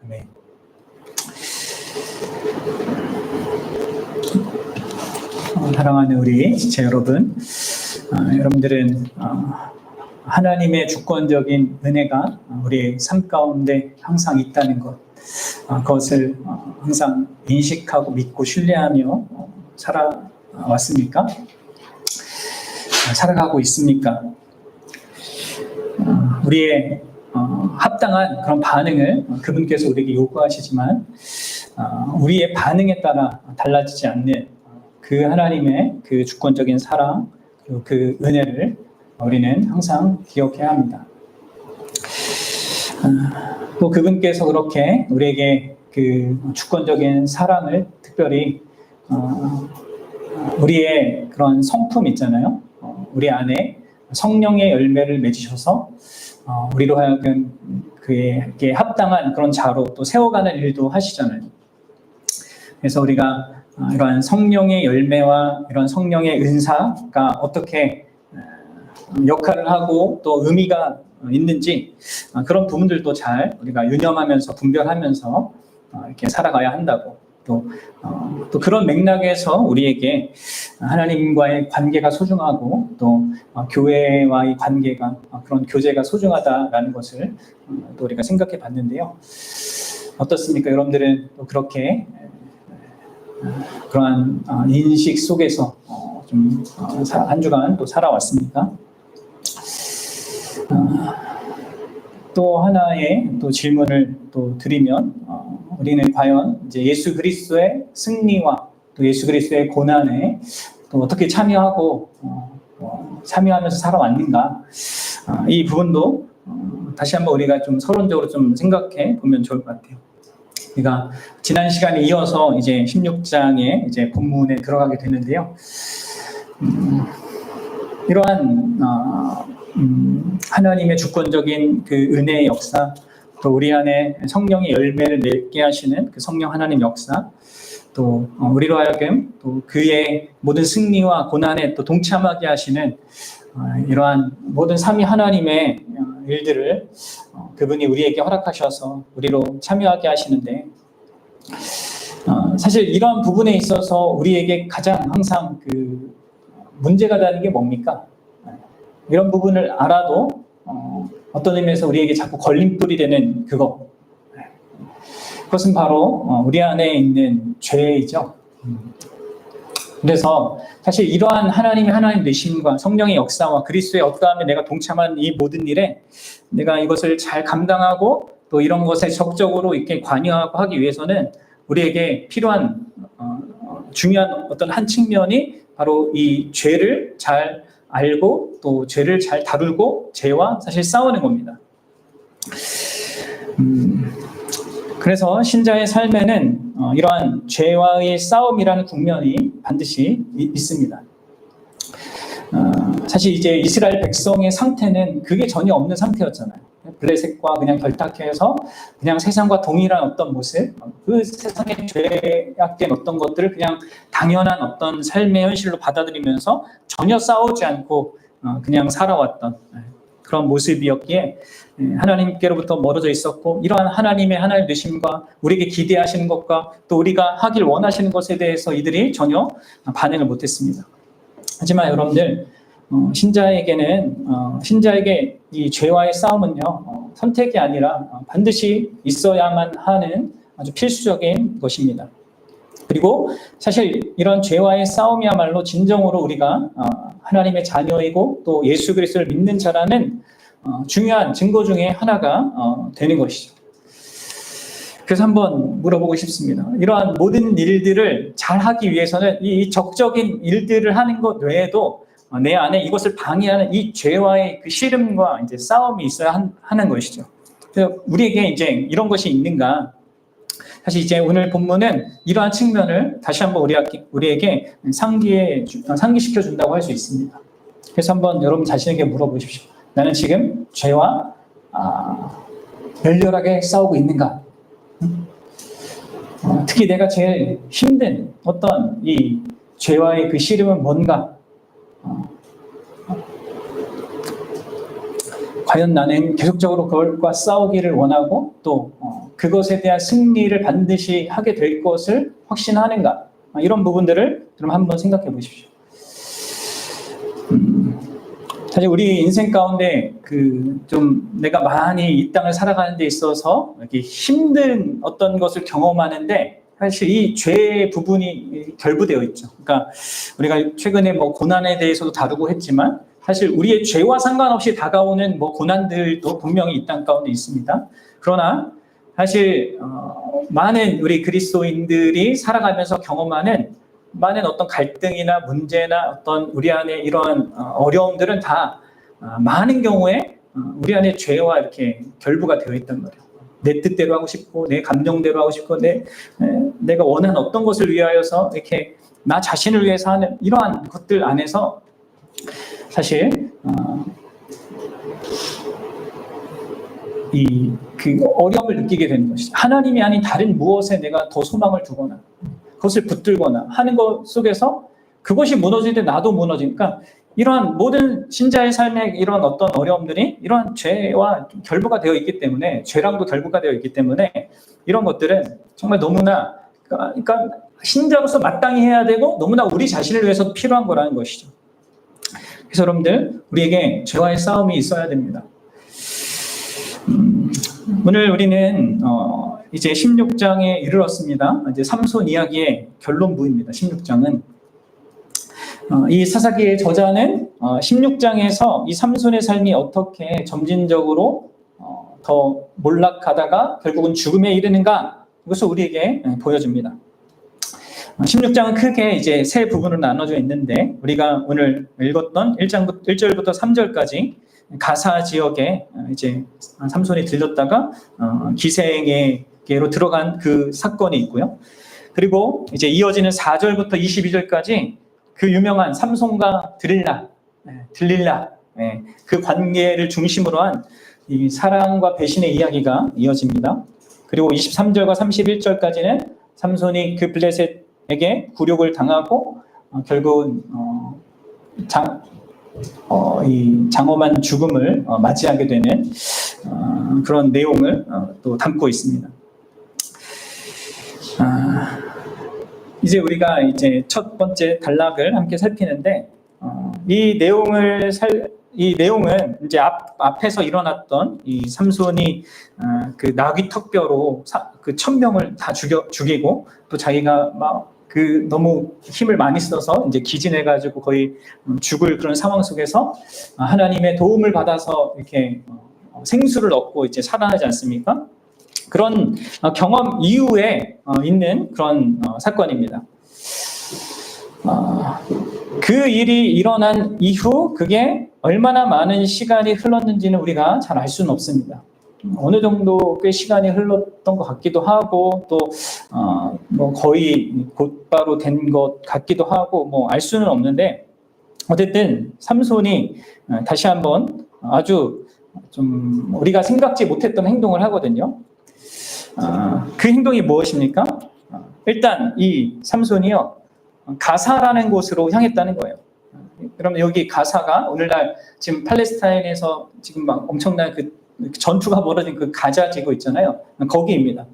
아멘. 사랑하는 우리 지체 여러분, 여러분들은 하나님의 주권적인 은혜가 우리의 삶 가운데 항상 있다는 것, 그것을 항상 인식하고 믿고 신뢰하며 살아왔습니까? 살아가고 있습니까? 우리의 합당한 그런 반응을 그분께서 우리에게 요구하시지만 우리의 반응에 따라 달라지지 않는 그 하나님의 그 주권적인 사랑 그리고 그 은혜를 우리는 항상 기억해야 합니다. 또 그분께서 그렇게 우리에게 그 주권적인 사랑을 특별히 우리의 그런 성품 있잖아요. 우리 안에 성령의 열매를 맺으셔서 우리로 하여금 그에게 합당한 그런 자로 또 세워가는 일도 하시잖아요. 그래서 우리가 이러한 성령의 열매와 이런 성령의 은사가 어떻게 역할을 하고 또 의미가 있는지 그런 부분들도 잘 우리가 유념하면서 분별하면서 이렇게 살아가야 한다고 또 그런 맥락에서 우리에게 하나님과의 관계가 소중하고 또 교회와의 관계가 그런 교제가 소중하다라는 것을 또 우리가 생각해 봤는데요. 어떻습니까? 여러분들은 또 그렇게 그러한 인식 속에서 좀 한 주간 또 살아왔습니까? 또 하나의 또 질문을 또 드리면 우리는 과연 이제 예수 그리스도의 승리와 또 예수 그리스도의 고난에 또 어떻게 참여하고 참여하면서 살아왔는가? 이 부분도 다시 한번 우리가 좀 서론적으로 좀 생각해 보면 좋을 것 같아요. 그러니까 지난 시간에 이어서 이제 16장의 이제 본문에 들어가게 되는데요. 이러한 하나님의 주권적인 그 은혜의 역사, 또 우리 안에 성령의 열매를 맺게 하시는 그 성령 하나님 역사, 또 우리로 하여금 또 그의 모든 승리와 고난에 또 동참하게 하시는 이러한 모든 삼위 하나님의 일들을 그분이 우리에게 허락하셔서 우리로 참여하게 하시는데 사실 이러한 부분에 있어서 우리에게 가장 항상 그 문제가 되는 게 뭡니까? 이런 부분을 알아도 어떤 의미에서 우리에게 자꾸 걸림돌이 되는 그거. 그것은 바로 우리 안에 있는 죄이죠. 그래서 사실 이러한 하나님의 하나님 되심과 성령의 역사와 그리스도의 어떠함에 내가 동참한 이 모든 일에 내가 이것을 잘 감당하고 또 이런 것에 적극적으로 이렇게 관여하고 하기 위해서는 우리에게 필요한 중요한 어떤 한 측면이 바로 이 죄를 잘 알고 또 죄를 잘 다루고 죄와 사실 싸우는 겁니다. 그래서 신자의 삶에는 이러한 죄와의 싸움이라는 국면이 반드시 있습니다. 사실 이제 이스라엘 백성의 상태는 그게 전혀 없는 상태였잖아요. 블레셋과 그냥 결탁해서 그냥 세상과 동일한 어떤 모습, 그 세상의 죄악된 어떤 것들을 그냥 당연한 어떤 삶의 현실로 받아들이면서 전혀 싸우지 않고 그냥 살아왔던 그런 모습이었기에 하나님께로부터 멀어져 있었고 이러한 하나님의 하나님 되심과 우리에게 기대하시는 것과 또 우리가 하길 원하시는 것에 대해서 이들이 전혀 반응을 못했습니다. 하지만 여러분들 신자에게는 신자에게 이 죄와의 싸움은요 선택이 아니라 반드시 있어야만 하는 아주 필수적인 것입니다. 그리고 사실 이런 죄와의 싸움이야말로 진정으로 우리가 하나님의 자녀이고 또 예수 그리스도를 믿는 자라는 중요한 증거 중에 하나가 되는 것이죠. 그래서 한번 물어보고 싶습니다. 이러한 모든 일들을 잘 하기 위해서는 이 적적인 일들을 하는 것 외에도 내 안에 이것을 방해하는 이 죄와의 그 씨름과 이제 싸움이 있어야 하는 것이죠. 그래서 우리에게 이제 이런 것이 있는가? 사실 이제 오늘 본문은 이러한 측면을 다시 한번 우리에게 상기시켜 준다고 할 수 있습니다. 그래서 한번 여러분 자신에게 물어보십시오. 나는 지금 죄와 열렬하게 싸우고 있는가? 특히 내가 제일 힘든 어떤 이 죄와의 그 씨름은 뭔가? 과연 나는 계속적으로 그것과 싸우기를 원하고 또 그것에 대한 승리를 반드시 하게 될 것을 확신하는가? 이런 부분들을 그럼 한번 생각해 보십시오. 사실 우리 인생 가운데 좀 내가 많이 이 땅을 살아가는 데 있어서 이렇게 힘든 어떤 것을 경험하는데 사실 이 죄의 부분이 결부되어 있죠. 그러니까 우리가 최근에 뭐 고난에 대해서도 다루고 했지만 사실 우리의 죄와 상관없이 다가오는 뭐 고난들도 분명히 이 땅 가운데 있습니다. 그러나 사실 많은 우리 그리스도인들이 살아가면서 경험하는 많은 어떤 갈등이나 문제나 어떤 우리 안에 이러한 어려움들은 다 많은 경우에 우리 안에 죄와 이렇게 결부가 되어 있단 말이에요. 내 뜻대로 하고 싶고 내 감정대로 하고 싶고 내가 원하는 어떤 것을 위하여서 이렇게 나 자신을 위해서 하는 이러한 것들 안에서 사실 그 어려움을 느끼게 되는 것이죠. 하나님이 아닌 다른 무엇에 내가 더 소망을 두거나 그것을 붙들거나 하는 것 속에서 그것이 무너질 때 나도 무너지니까 이러한 모든 신자의 삶에 이런 어떤 어려움들이 이러한 죄와 결부가 되어 있기 때문에 죄랑도 결부가 되어 있기 때문에 이런 것들은 정말 너무나 그러니까 신자로서 마땅히 해야 되고 너무나 우리 자신을 위해서 필요한 거라는 것이죠. 그래서 여러분들 우리에게 죄와의 싸움이 있어야 됩니다. 오늘 우리는 이제 16장에 이르렀습니다. 이제 삼손 이야기의 결론부입니다. 16장은 이 사사기의 저자는 16장에서 이 삼손의 삶이 어떻게 점진적으로 더 몰락하다가 결국은 죽음에 이르는가 이것을 우리에게 보여줍니다. 16장은 크게 이제 세 부분으로 나눠져 있는데 우리가 오늘 읽었던 1절부터 3절까지 가사 지역에 이제 삼손이 들렸다가 기생에게로 들어간 그 사건이 있고요. 그리고 이제 이어지는 4절부터 22절까지 그 유명한 삼손과 들릴라 그 관계를 중심으로 한 이 사랑과 배신의 이야기가 이어집니다. 그리고 23절과 31절까지는 삼손이 그 블레셋에게 굴욕을 당하고 결국은 이 장엄한 죽음을 맞이하게 되는 그런 내용을 또 담고 있습니다. 이제 우리가 이제 첫 번째 단락을 함께 살피는데 이 내용은 이제 앞에서 일어났던 이 삼손이 그 나귀 턱뼈로 그 1000명을 다 죽이고 또 자기가 막 너무 힘을 많이 써서 이제 기진해가지고 거의 죽을 그런 상황 속에서 하나님의 도움을 받아서 이렇게 생수를 얻고 이제 살아나지 않습니까? 그런 경험 이후에 있는 그런 사건입니다. 그 일이 일어난 이후 그게 얼마나 많은 시간이 흘렀는지는 우리가 잘 알 수는 없습니다. 어느 정도 꽤 시간이 흘렀던 것 같기도 하고 또 뭐 거의 곧바로 된 것 같기도 하고 뭐 알 수는 없는데 어쨌든 삼손이 다시 한번 아주 좀 우리가 생각지 못했던 행동을 하거든요. 그 행동이 무엇입니까? 일단 이 삼손이요 가사라는 곳으로 향했다는 거예요. 그럼 여기 가사가 오늘날 지금 팔레스타인에서 지금 막 엄청난 그 전투가 벌어진 그 가자 지구 있잖아요. 거기입니다.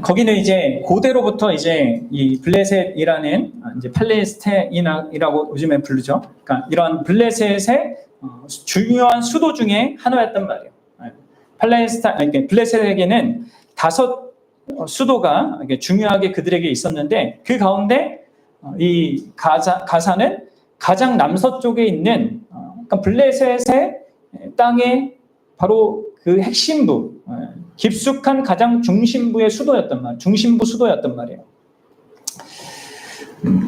거기는 이제 고대로부터 이제 이 블레셋이라는 이제 팔레스타인이라고 요즘에 부르죠. 그러니까 이런 블레셋의 중요한 수도 중에 하나였단 말이에요. 블레셋에게는 5 수도가 중요하게 그들에게 있었는데 그 가운데 이 가사는 가장 남서쪽에 있는 그러니까 블레셋의 땅의 바로 그 핵심부, 깊숙한 가장 중심부의 수도였단 말이에요. 중심부 수도였단 말이에요.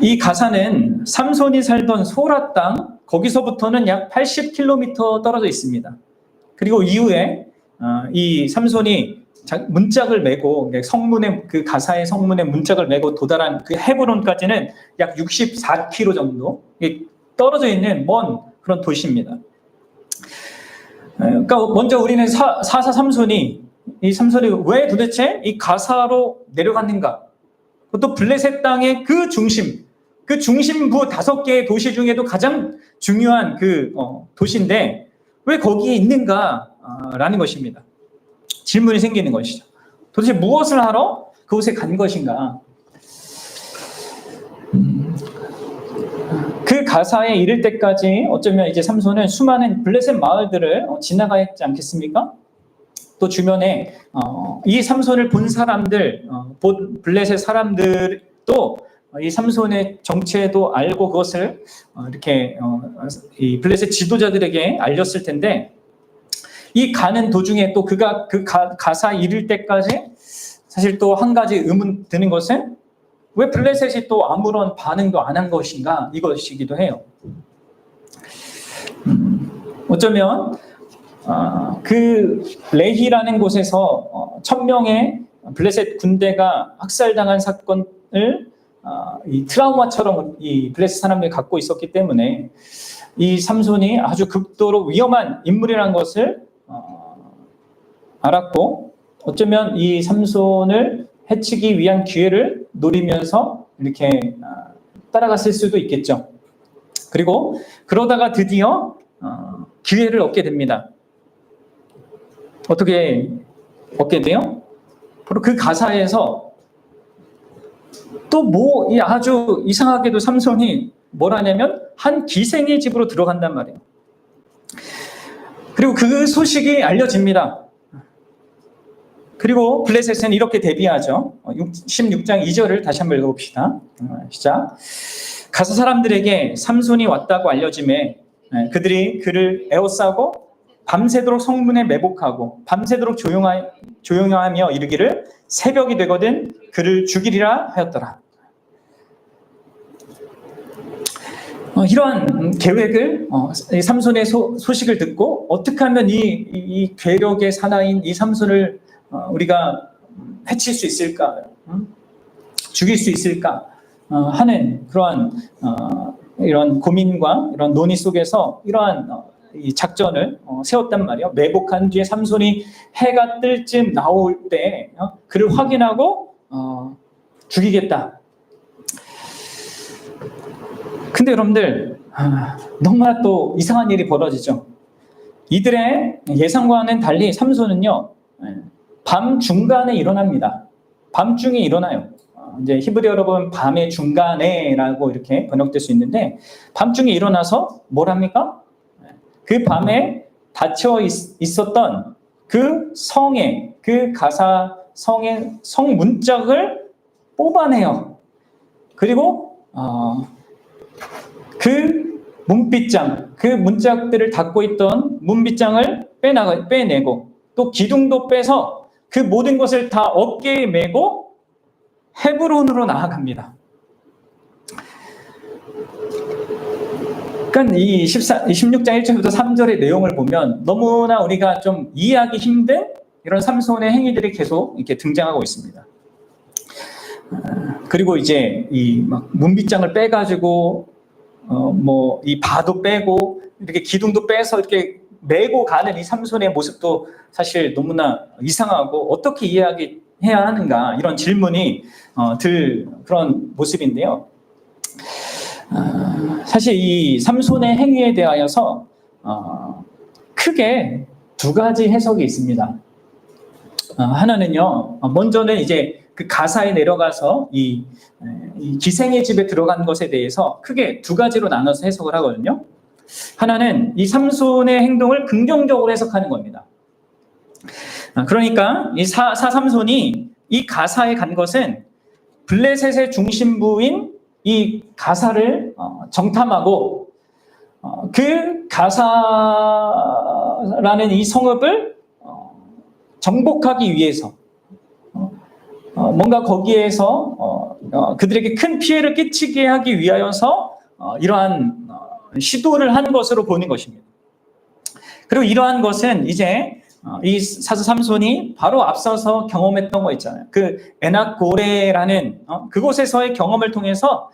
이 가사는 삼손이 살던 소라 땅 거기서부터는 약 80km 떨어져 있습니다. 그리고 이후에 이 삼손이 문짝을 메고 성문의 그 가사의 성문에 문짝을 메고 도달한 그 헤브론까지는 약 64km 정도 떨어져 있는 먼 그런 도시입니다. 그러니까 먼저 우리는 사사 삼손이 이 삼손이 왜 도대체 이 가사로 내려갔는가? 또 블레셋 땅의 그 중심부 5개의 도시 중에도 가장 중요한 그 도시인데 왜 거기에 있는가라는 것입니다. 질문이 생기는 것이죠. 도대체 무엇을 하러 그곳에 간 것인가? 그 가사에 이를 때까지 어쩌면 이제 삼손은 수많은 블레셋 마을들을 지나가야 했지 않겠습니까? 또 주변에 이 삼손을 본 사람들, 본 블레셋 사람들도 이 삼손의 정체도 알고 그것을 이렇게 이 블레셋 지도자들에게 알렸을 텐데, 이 가는 도중에 또 그가 그 가사 이를 때까지 사실 또 한 가지 의문 드는 것은 왜 블레셋이 또 아무런 반응도 안 한 것인가, 이것이기도 해요. 어쩌면 그 레히라는 곳에서 1000명의 블레셋 군대가 학살당한 사건을 이 트라우마처럼 이 블레셋 사람들이 갖고 있었기 때문에 이 삼손이 아주 극도로 위험한 인물이라는 것을 알았고, 어쩌면 이 삼손을 해치기 위한 기회를 노리면서 이렇게 따라갔을 수도 있겠죠. 그리고 그러다가 드디어 기회를 얻게 됩니다. 어떻게 얻게 돼요? 바로 그 가사에서 또 뭐 아주 이상하게도 삼손이 뭘 하냐면 한 기생의 집으로 들어간단 말이에요. 그리고 그 소식이 알려집니다. 그리고 블레셋은 이렇게 대비하죠. 16장 2절을 다시 한번 읽어봅시다. 시작. 가사 사람들에게 삼손이 왔다고 알려짐에 그들이 그를 에워싸고 밤새도록 성문에 매복하고 밤새도록 조용하며 이르기를 새벽이 되거든 그를 죽이리라 하였더라. 이러한 계획을 삼손의 소식을 듣고 어떻게 하면 이 괴력의 사나이인 이 삼손을 우리가 해칠 수 있을까, 죽일 수 있을까 하는 그러한 이런 고민과 이런 논의 속에서 이러한 이 작전을 세웠단 말이에요. 매복한 뒤에 삼손이 해가 뜰 쯤 나올 때 그를 확인하고 죽이겠다. 근데 여러분들 너무나 또 이상한 일이 벌어지죠. 이들의 예상과는 달리 삼손은요 밤 중간에 일어납니다. 밤중에 일어나요. 이제 히브리어로 보면 밤의 중간에라고 이렇게 번역될 수 있는데, 밤중에 일어나서 뭘 합니까? 그 밤에 닫혀 있었던 그 성의, 그 가사 성의 성 문짝을 뽑아내요. 그리고 그 문빗장, 그 문짝들을 닫고 있던 문빗장을 빼내고 또 기둥도 빼서 그 모든 것을 다 어깨에 메고 헤브론으로 나아갑니다. 그러니까 이 16장 1절부터 3절의 내용을 보면 너무나 우리가 좀 이해하기 힘든 이런 삼손의 행위들이 계속 이렇게 등장하고 있습니다. 그리고 이제 이 막 문빗장을 빼가지고 뭐 이 바도 빼고 이렇게 기둥도 빼서 이렇게 메고 가는 이 삼손의 모습도 사실 너무나 이상하고 어떻게 이해해야 하는가, 이런 질문이 들 그런 모습인데요. 사실 이 삼손의 행위에 대하여서 크게 두 가지 해석이 있습니다. 하나는요, 먼저는 이제 그 가사에 내려가서 이 기생의 집에 들어간 것에 대해서 크게 두 가지로 나눠서 해석을 하거든요. 하나는 이 삼손의 행동을 긍정적으로 해석하는 겁니다. 그러니까 이 삼손이 이 가사에 간 것은 블레셋의 중심부인 이 가사를 정탐하고 그 가사라는 이 성읍을 정복하기 위해서 뭔가 거기에서 그들에게 큰 피해를 끼치게 하기 위하여서 이러한 시도를 한 것으로 보는 것입니다. 그리고 이러한 것은 이제 이 사자 삼손이 바로 앞서서 경험했던 거 있잖아요. 그 에낙고레라는 그곳에서의 경험을 통해서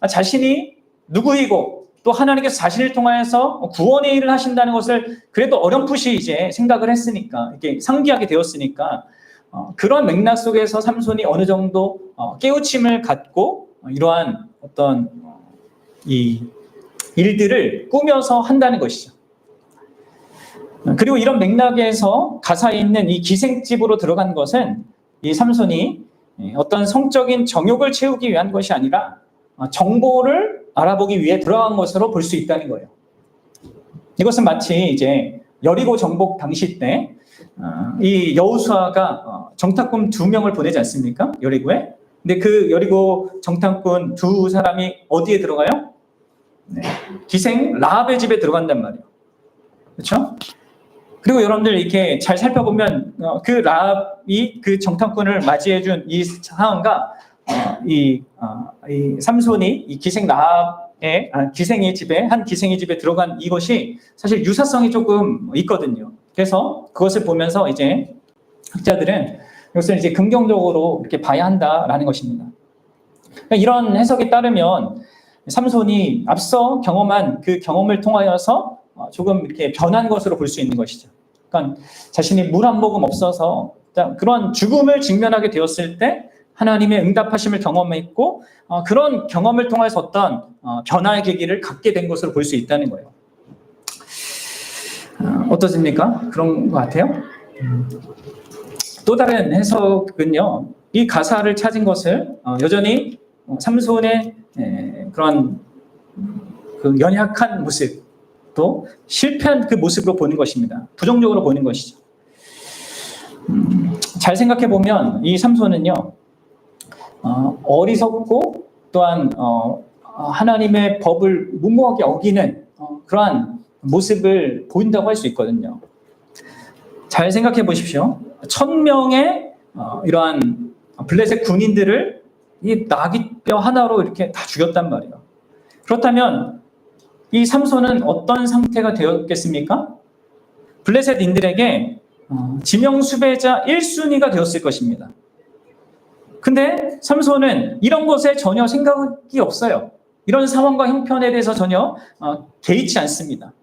자신이 누구이고 또 하나님께서 자신을 통하여서 구원의 일을 하신다는 것을 그래도 어렴풋이 이제 생각을 했으니까, 이게 상기하게 되었으니까 그런 맥락 속에서 삼손이 어느 정도 깨우침을 갖고 이러한 어떤 이 일들을 꾸며서 한다는 것이죠. 그리고 이런 맥락에서 가사에 있는 이 기생집으로 들어간 것은 이 삼손이 어떤 성적인 정욕을 채우기 위한 것이 아니라 정보를 알아보기 위해 들어간 것으로 볼 수 있다는 거예요. 이것은 마치 이제 여리고 정복 당시 때 이 여호수아가 정탐꾼 2명을 보내지 않습니까? 여리고에. 근데 그 여리고 정탐꾼 2사람이 어디에 들어가요? 네. 기생 라합의 집에 들어간단 말이에요. 그렇죠? 그리고 여러분들 이렇게 잘 살펴보면 그 라합이 그 정탐꾼을 맞이해준 이 상황과 이 삼손이 이 기생 라합의 기생의 집에 한 기생의 집에 들어간 이것이 사실 유사성이 조금 있거든요. 그래서 그것을 보면서 이제 학자들은 이것을 이제 긍정적으로 이렇게 봐야 한다라는 것입니다. 그러니까 이런 해석에 따르면 삼손이 앞서 경험한 그 경험을 통하여서 조금 이렇게 변한 것으로 볼 수 있는 것이죠. 그러니까 자신이 물 한 모금 없어서 그런 죽음을 직면하게 되었을 때 하나님의 응답하심을 경험했고 그런 경험을 통해서 어떤 변화의 계기를 갖게 된 것으로 볼 수 있다는 거예요. 어떠십니까? 그런 것 같아요? 또 다른 해석은요, 이 가사를 찾은 것을 여전히 삼손의 그런 그 연약한 모습, 또 실패한 그 모습으로 보는 것입니다. 부정적으로 보는 것이죠. 잘 생각해 보면 이 삼손은요, 어리석고 또한 하나님의 법을 무모하게 어기는 그러한 모습을 보인다고 할 수 있거든요. 잘 생각해 보십시오. 1000명의 이러한 블레셋 군인들을 이 나귀뼈 하나로 이렇게 다 죽였단 말이에요. 그렇다면 이 삼손은 어떤 상태가 되었겠습니까? 블레셋인들에게 지명수배자 1순위가 되었을 것입니다. 근데 삼손은 이런 것에 전혀 생각이 없어요. 이런 상황과 형편에 대해서 전혀 개의치 않습니다.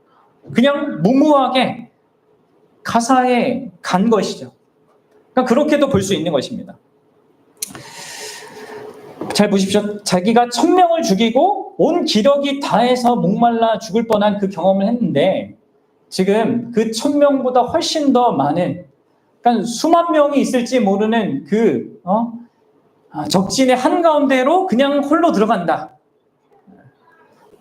그냥 무모하게 가사에 간 것이죠. 그러니까 그렇게도 볼 수 있는 것입니다. 잘 보십시오. 자기가 1000명을 죽이고 온 기력이 다해서 목말라 죽을 뻔한 그 경험을 했는데 지금 그 1000명보다 훨씬 더 많은, 그러니까 수만 명이 있을지 모르는 그 적진의 한가운데로 그냥 홀로 들어간다.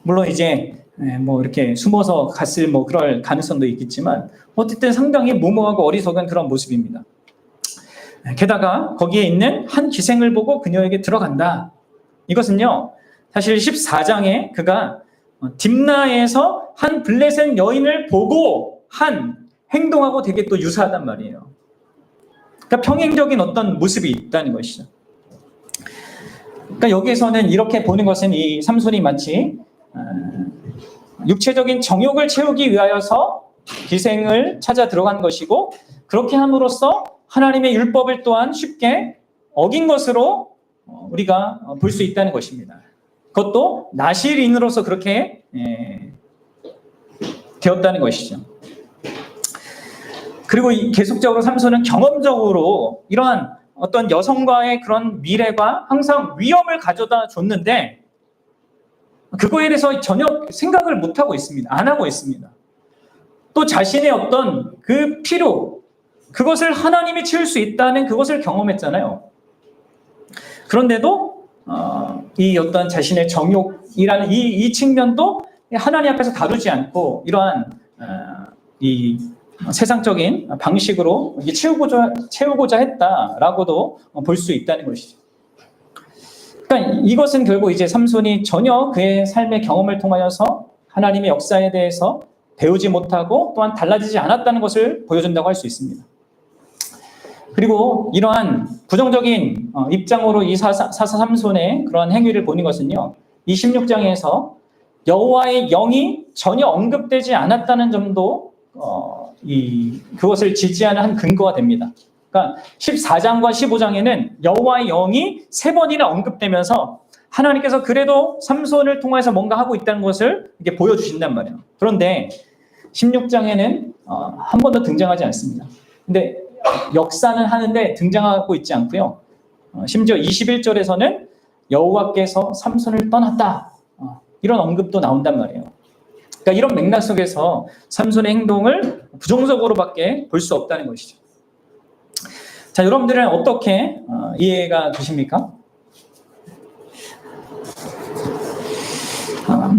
물론 이제 뭐 이렇게 숨어서 갔을 뭐 그럴 가능성도 있겠지만 어쨌든 상당히 무모하고 어리석은 그런 모습입니다. 게다가 거기에 있는 한 기생을 보고 그녀에게 들어간다. 이것은요, 사실 14장에 그가 딥나에서 한 블레셋 여인을 보고 한 행동하고 되게 또 유사하단 말이에요. 그러니까 평행적인 어떤 모습이 있다는 것이죠. 그러니까 여기에서는 이렇게 보는 것은 이 삼손이 마치 육체적인 정욕을 채우기 위하여서 기생을 찾아 들어간 것이고, 그렇게 함으로써 하나님의 율법을 또한 쉽게 어긴 것으로 우리가 볼 수 있다는 것입니다. 그것도 나실인으로서 그렇게 되었다는 것이죠. 그리고 계속적으로 삼손은 경험적으로 이러한 어떤 여성과의 그런 미래가 항상 위험을 가져다 줬는데 그거에 대해서 전혀 생각을 못하고 있습니다. 안 하고 있습니다. 또 자신의 어떤 그 필요, 그것을 하나님이 채울 수 있다는 그것을 경험했잖아요. 그런데도 이 어떤 자신의 정욕이라는 이 측면도 하나님 앞에서 다루지 않고 이러한 이 세상적인 방식으로 채우고자 했다라고도 볼 수 있다는 것이죠. 그러니까 이것은 결국 이제 삼손이 전혀 그의 삶의 경험을 통하여서 하나님의 역사에 대해서 배우지 못하고 또한 달라지지 않았다는 것을 보여준다고 할 수 있습니다. 그리고 이러한 부정적인 입장으로 이 사사 삼손의 그런 행위를 보는 것은요, 이 16장에서 여호와의 영이 전혀 언급되지 않았다는 점도 그것을 지지하는 한 근거가 됩니다. 그러니까 14장과 15장에는 여호와의 영이 3번이나 언급되면서 하나님께서 그래도 삼손을 통해서 뭔가 하고 있다는 것을 이렇게 보여주신단 말이에요. 그런데 16장에는 한 번도 등장하지 않습니다. 근데 역사는 하는데 등장하고 있지 않고요. 심지어 21절에서는 여호와께서 삼손을 떠났다. 이런 언급도 나온단 말이에요. 그러니까 이런 맥락 속에서 삼손의 행동을 부정적으로밖에 볼 수 없다는 것이죠. 자, 여러분들은 어떻게 이해가 되십니까?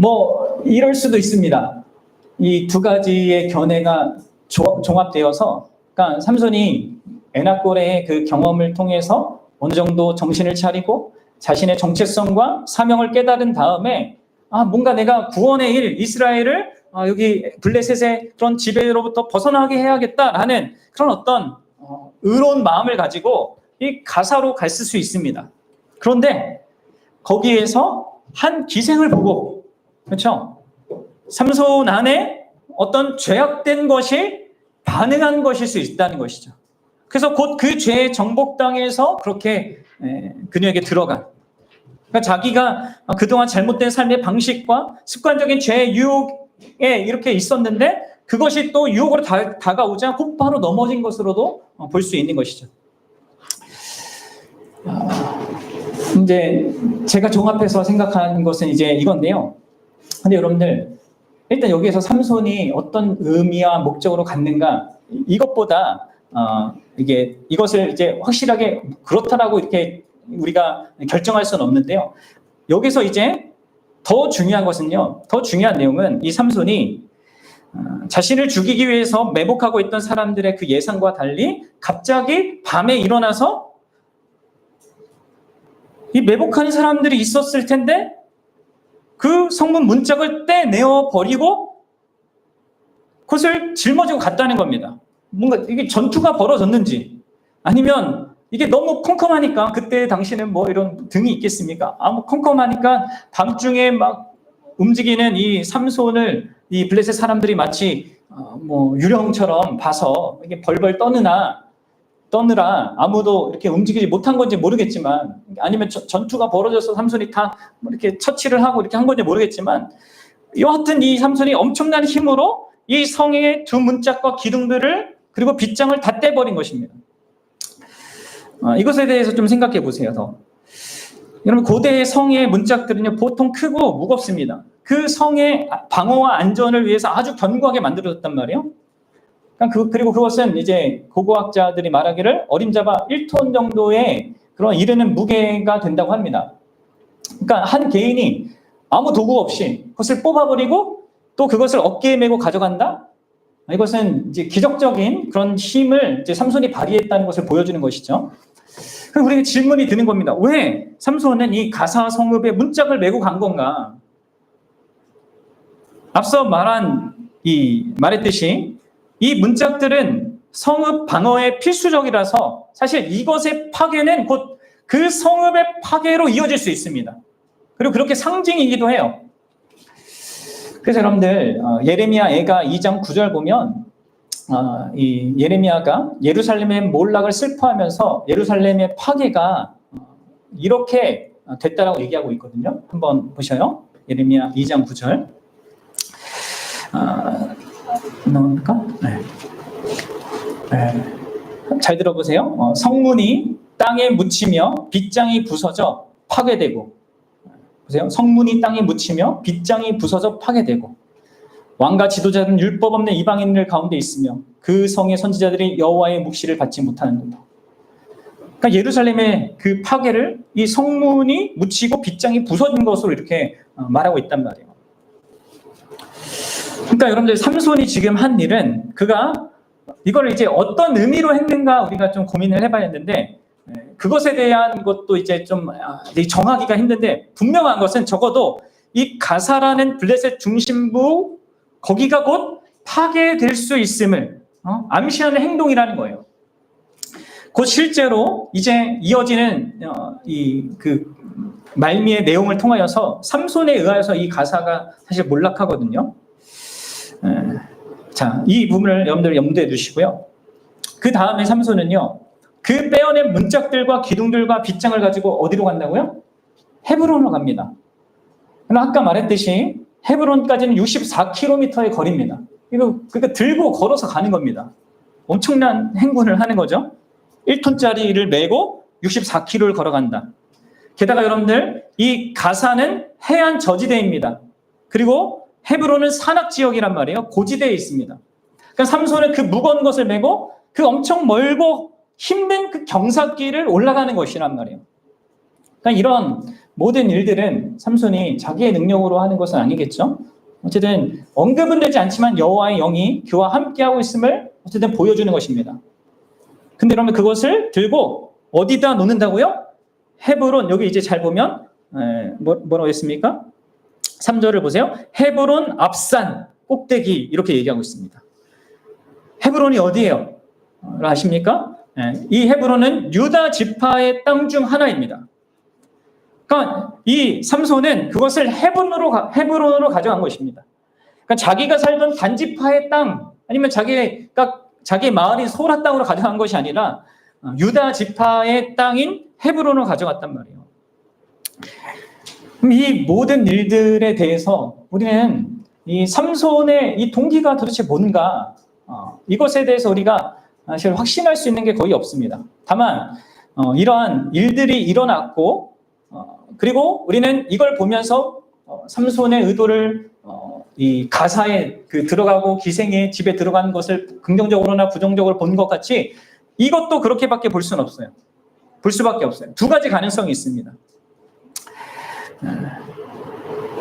뭐 이럴 수도 있습니다. 이 두 가지의 견해가 종합되어서, 그러니까 삼손이 에나골의 그 경험을 통해서 어느 정도 정신을 차리고 자신의 정체성과 사명을 깨달은 다음에 뭔가 내가 구원의 일, 이스라엘을 여기 블레셋의 그런 지배로부터 벗어나게 해야겠다라는 그런 어떤 의로운 마음을 가지고 이 가사로 갔을 수 있습니다. 그런데 거기에서 한 기생을 보고, 그렇죠? 삼손 안에 어떤 죄악된 것이 반응한 것일 수 있다는 것이죠. 그래서 곧 그 죄의 정복당에서 그렇게 그녀에게 들어간, 그러니까 자기가 그동안 잘못된 삶의 방식과 습관적인 죄의 유혹에 이렇게 있었는데 그것이 또 유혹으로 다가오자 곧바로 넘어진 것으로도 볼 수 있는 것이죠. 이제 제가 종합해서 생각하는 것은 이제 이건데요. 근데 여러분들, 일단 여기에서 삼손이 어떤 의미와 목적으로 갔는가, 이것보다 이것을 이제 확실하게 그렇다라고 이렇게 우리가 결정할 수는 없는데요. 여기서 이제 더 중요한 것은요, 더 중요한 내용은 이 삼손이 자신을 죽이기 위해서 매복하고 있던 사람들의 그 예상과 달리 갑자기 밤에 일어나서 이 매복하는 사람들이 있었을 텐데 그 성문 문짝을 떼내어 버리고 그것을 짊어지고 갔다는 겁니다. 뭔가 이게 전투가 벌어졌는지, 아니면 이게 너무 컴컴하니까, 그때 당시는 뭐 이런 등이 있겠습니까? 뭐 컴컴하니까 밤중에 막 움직이는 이 삼손을 이 블레셋 사람들이 마치 뭐 유령처럼 봐서 이게 벌벌 떠느라 아무도 이렇게 움직이지 못한 건지 모르겠지만, 아니면 전투가 벌어져서 삼손이 다 뭐 이렇게 처치를 하고 이렇게 한 건지 모르겠지만, 여하튼 이 삼손이 엄청난 힘으로 이 성의 두 문짝과 기둥들을 그리고 빗장을 다 떼버린 것입니다. 이것에 대해서 좀 생각해 보세요. 더. 여러분, 고대의 성의 문짝들은요, 보통 크고 무겁습니다. 그 성의 방어와 안전을 위해서 아주 견고하게 만들어졌단 말이에요. 그리고 그것은 이제 고고학자들이 말하기를 어림잡아 1톤 정도의 그런 이르는 무게가 된다고 합니다. 그러니까 한 개인이 아무 도구 없이 그것을 뽑아버리고 또 그것을 어깨에 메고 가져간다? 이것은 이제 기적적인 그런 힘을 이제 삼손이 발휘했다는 것을 보여주는 것이죠. 그럼 우리에게 질문이 드는 겁니다. 왜 삼손은 이 가사 성읍에 문짝을 메고 간 건가? 앞서 말했듯이 이 문짝들은 성읍 방어에 필수적이라서 사실 이것의 파괴는 곧 그 성읍의 파괴로 이어질 수 있습니다. 그리고 그렇게 상징이기도 해요. 그래서 여러분들, 예레미야 애가 2장 9절 보면 이 예레미야가 예루살렘의 몰락을 슬퍼하면서 예루살렘의 파괴가 이렇게 됐다라고 얘기하고 있거든요. 한번 보셔요. 예레미야 2장 9절. 나옵니까? 네. 잘 들어보세요. 성문이 땅에 묻히며 빗장이 부서져 파괴되고, 보세요. 성문이 땅에 묻히며 빗장이 부서져 파괴되고, 왕과 지도자는 율법 없는 이방인들 가운데 있으며 그 성의 선지자들이 여호와의 묵시를 받지 못하는도다. 그러니까 예루살렘의 그 파괴를 이 성문이 묻히고 빗장이 부서진 것으로 이렇게 말하고 있단 말이에요. 그러니까 여러분들, 삼손이 지금 한 일은 그가 이걸 이제 어떤 의미로 했는가 우리가 좀 고민을 해봐야 했는데, 그것에 대한 것도 이제 좀 정하기가 힘든데, 분명한 것은 적어도 이 가사라는 블레셋 중심부, 거기가 곧 파괴될 수 있음을 암시하는 행동이라는 거예요. 곧 실제로 이제 이어지는 그 말미의 내용을 통하여서 삼손에 의하여서 이 가사가 사실 몰락하거든요. 자, 이 부분을 여러분들 염두에 두시고요. 그 다음에 삼손은요, 그 빼어낸 문짝들과 기둥들과 빗장을 가지고 어디로 간다고요? 헤브론으로 갑니다. 아까 말했듯이 헤브론까지는 64km의 거리입니다. 그러니까 들고 걸어서 가는 겁니다. 엄청난 행군을 하는 거죠. 1톤짜리를 메고 64km를 걸어간다. 게다가 여러분들, 이 가사는 해안 저지대입니다. 그리고 헤브론은 산악 지역이란 말이에요. 고지대에 있습니다. 그러니까 삼손은 그 무거운 것을 메고 그 엄청 멀고 힘든 그 경사길을 올라가는 것이란 말이에요. 그러니까 이런 모든 일들은 삼손이 자기의 능력으로 하는 것은 아니겠죠. 어쨌든 언급은 되지 않지만 여호와의 영이 그와 함께하고 있음을 어쨌든 보여주는 것입니다. 근데 그러면 그것을 들고 어디다 놓는다고요? 헤브론, 여기 이제 잘 보면 뭐라고 했습니까? 3절을 보세요. 헤브론 앞산 꼭대기 이렇게 얘기하고 있습니다. 헤브론이 어디예요? 아십니까? 이 헤브론은 유다 지파의 땅 중 하나입니다. 그러니까 이 삼손은 그것을 헤브론으로 가져간 것입니다. 그러니까 자기가 살던 단지파의 땅 아니면 자기 마을인 소라 땅으로 가져간 것이 아니라 유다 지파의 땅인 헤브론으로 가져갔단 말이에요. 그럼 이 모든 일들에 대해서 우리는 이 삼손의 이 동기가 도대체 뭔가 이것에 대해서 우리가 사실 확신할 수 있는 게 거의 없습니다. 다만 이러한 일들이 일어났고 그리고 우리는 이걸 보면서 삼손의 의도를 이 가사에 들어가고 기생의 집에 들어가는 것을 긍정적으로나 부정적으로 본 것 같이 이것도 그렇게밖에 볼 수는 없어요. 볼 수밖에 없어요. 두 가지 가능성이 있습니다.